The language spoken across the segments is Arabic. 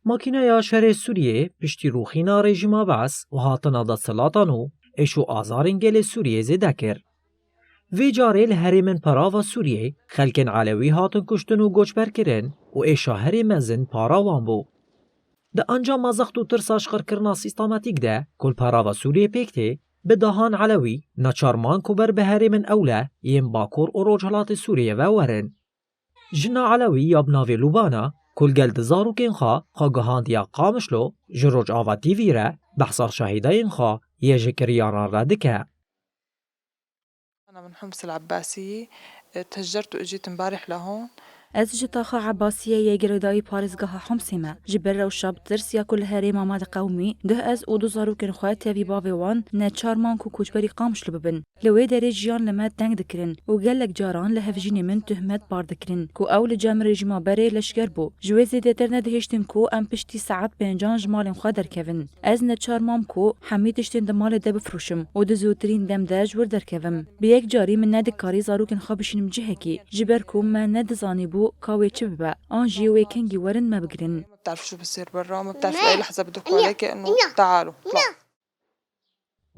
ماکینەیە شەرێ سووریێ پشتی ڕووخینا ڕێژیما بەعس و هاتنە دەسەڵاتان و ئێش و ئازارên gelê Sûriyê zêde kir. Vê carê li herêmên perava Sûriyê xelkên Elewî hatin kuştin û goçberkirin û êşa herê mezin para wan bû. Di encama zext û tirsa şixirkirina sîstematîk de ku li perava Sûriyê pêk tê, bi dahan Elewî neçarman ku ber bi herêmên ewle yên Bakur û Rojhilatê Sûriyê ve werin. Jina Elewî ya bi navê Lubana ku li gel di zarokên xwe xwegihandiya Qamişlo ji Rojava TV re behsa şahîdayên xwe yê ji kiriyaran re dike. أنا من حمص العباسية تهجرت وإجيت امبارح لهون. از جتاخا عباسیه یگردایی پارزگاه حمسیمه جبر و شب ترسیا کل هری ماماد قومی ده از او دو زاروکن خواهد تیوی باوی وان نه چارمان کو کوچبری قامش لببن لوی داری جیان لمد دنگ دکرن و گلک جاران لهفجینی من تهمت بار دکرن کو اول جام رژیما بره لشکر بو جوی زیدتر ندهشتن کو ام پشتی ساعت پنجان جمال خوا درکوین از نه چارمام کو حمیدشتن دمال ده بفروشم و ده زودترین دم داج ور درکوم به یک جاری من ندکاری زاروکن خوابشنم جهکی جبر کو من ندزانی بو كاوي تشبه انجي ويكنجي ورن ما بقرن ما بتعرف شو بصير برا ما بتعرف اي لحظه بدقوا عليك انه تعالوا طلعوا.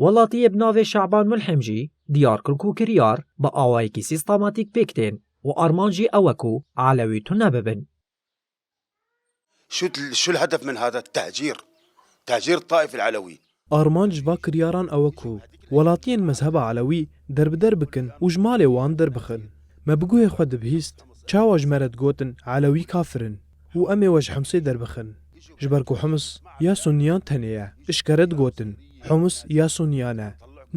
وڵاتیە بناوێ شعبان ملحمجی دیار کر و کریار بە ئاوایەکی سیستەماتیک پێکتێن و ئارمانجی ئەوە کو عەلەوی تو نەببن. شو الهدف من هذا التهجير؟ تهجير الطائف العلوي. ئارمانج با کریاران ئەوە کو وڵاتیان مەزهبە عەلەوی دەربدەر بکن و ژمالێ وان دەربخن مە بگوێ خۆ دەبیست چاوە ژمەرەت گوتن عەلەوی کافرن و ئەمێ وەژ حمسێ دەربخن ژبەر کو حمس یا سونیان تەنەیە ئشکەرەت گوتن حمس یا سونیانە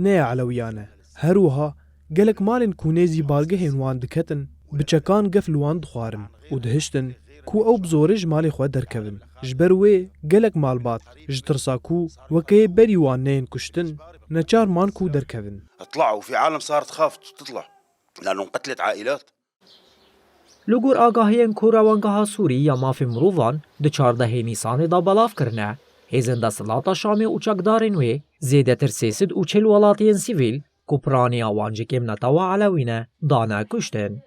نەیە عەلەویانە هەروەها gelek malên ku nêzî bargehên wan diketin bi çekan gefl wan dixwarin û dihiştin ku ew bi zorê ji malê xwe derkevin ji ber wê gelek malbat ji tirsa ku wekeyê berî wan neyên kuştin neçar man ku derkevin. اطلعوا في عالم صارت تخاف تطلع لانه انقتلت عائلات. Li gor agahiyên ku rewangeha Sûrî ya mafê mirovan di çardehê Nîsanê da belav kirine, hêzên desthilata Şamê û çekdarên wê zêdetir sêsid û çil welatiyên sivîl ku piraniya wan ji kêm netewa Elewî ne dane kuştin.